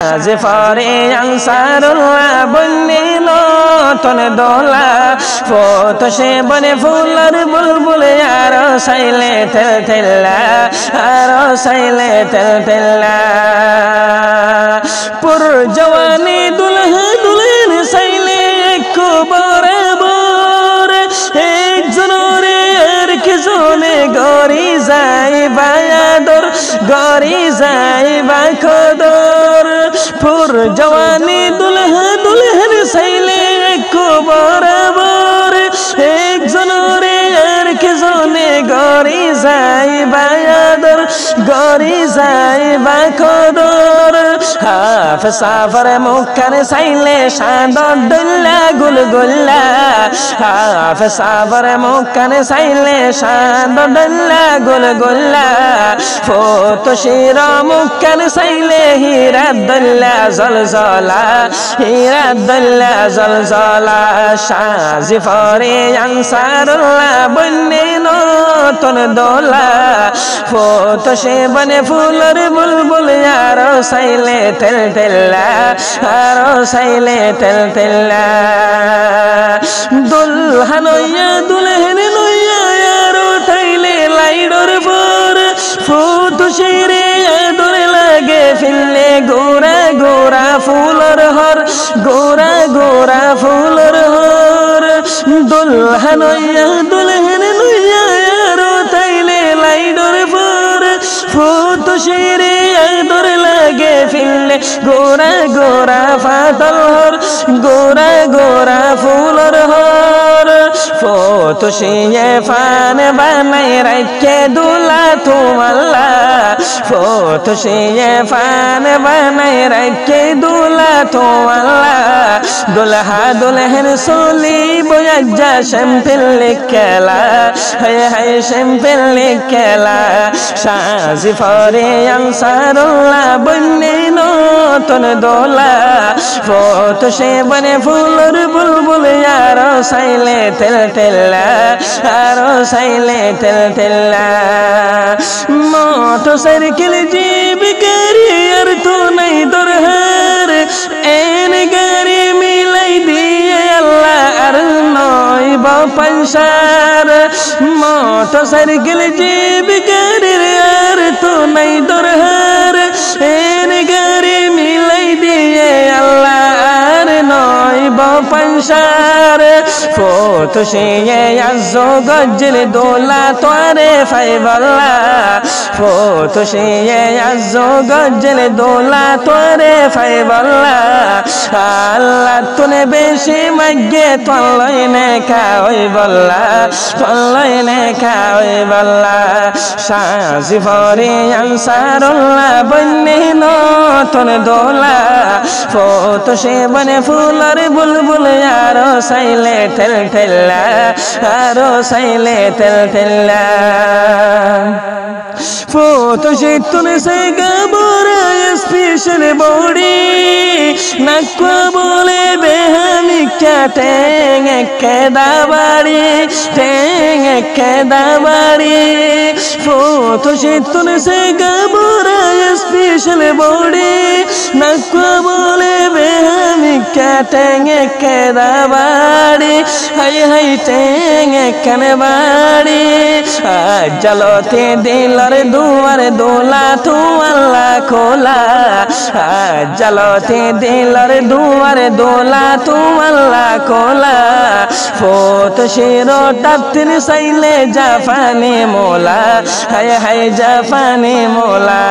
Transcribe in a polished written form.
সাজে ফরে আনসারুল্লাহ বন্যে নতুন দোলা ফত সে বনে ফুলার বুলবুল আর সাইলে তেল তেল্লা আর সাইলে তেল তেল্লা পুর জওয়ানি দুলহা দুলহন সাইলে একো বরাবর একজনরে আর কিজনে গরি যায় বায়াদর গরি যায় বাখদর পুর জওয়ানি দুলহা দুলহন সাইলে একো বরাবর একজনরে আর কিজনে গরি যায় বায়াদর গরি যায় বাখদর হাফ সাফর মুখান সাইলে শাদর দুল্লা গুলগুল্লা হাফ সাফর মুখান সাইলে শাদর দুল্লা গুলগুল্লা ফত শির মুখান সাইলে হীরা দুল্লা জলজলা হীরা দুল্লা জলজলা সাজি ফরে আনসারুল্লাহ বন্যে নতুন দোলা ফত সে বনে ফুলের বুলবুল আর সাইলে তেল তেল্লা আর সাইলে তেল তেল্লা দুলহান নইয়া দুলহেন নইয়া আর উঠাইলে লাইডর পর ফত শিরে আদর লাগে ফিরলে গোরা গোরা ফুলর হর গোরা গোরা ফুলর হর দুলহান নইয়া দুলহেন নইয়া আর উঠাইলে লাইডর পর ফত শিরে আদর লাগে ফিরলে গোরা গোরা ফাতল হর গোরা গোরা ফুলর হর ফত শিয়ে ফান বানাই রাখে দুলা তুমাল্লা ফত শিয়ে ফান বানাই রাখে দুলা তুমাল্লা দুলহা দুলহেন সোলি বয়াজ্জা শ্যাম্পেল খেলা হায় হায় শ্যাম্পেল খেলা সাজি ফরে আনসারুল্লাহ বন্যে নতুন দোলা ফত সে বনে ফুলের বুলবুল আর সাইলে তেল তেল্লা আর সাইলে তেল তেল্লা মোটরসাইকেল জিপ গাড়ি আর তো নাই দরহার এন গাড়ি মিলাই দিয়ে আল্লাহ আর নয় বাপাইসার মোটরসাইকেল জিপ গাড়ির আর তো নাই দরহার এন গাড়ি মিলাই দিয়ে আল্লাহ আর নয় বাপাইসার ফত শিয়ে আজো গজ্জল দোলা তোরে ফাইবাল্লা ফত শিয়ে আজো গজ্জল দোলা তোরে ফাইবাল্লা আল্লাহ তুনে বেশি মাগে তলই নে খাওই বল্লা তলই নে খাওই বল্লা সাজি ফরে আনসারুল্লাহ বন্যে নতুন দোলা ফত সে বনে ফুলের বুলবুল আর সাইলে তেল তেল্লা আর সাইলে তেল তেল্লা ফত সে তুনে সে গাবরা স্পেশাল বডি নাকwa বলে বেহামি ক্যাটেং কেদা বাড়ি ফত সে তুনে সে গাবরা স্পেশাল বডি নাকwa বলে বেহামি ক্যাটেং কেদা বাড়ি হাই হাই টেং কেনে বাড়ি জলতে দিলর দুয়ার দোলা তু আল্লাহ খোলা জলতে দিলর দুয়ার দোলা তু আল্লাহ খোলা ফত শিরো টাতির সাইলে জাফানি মোলা হায় হায় জাফানি মোলা।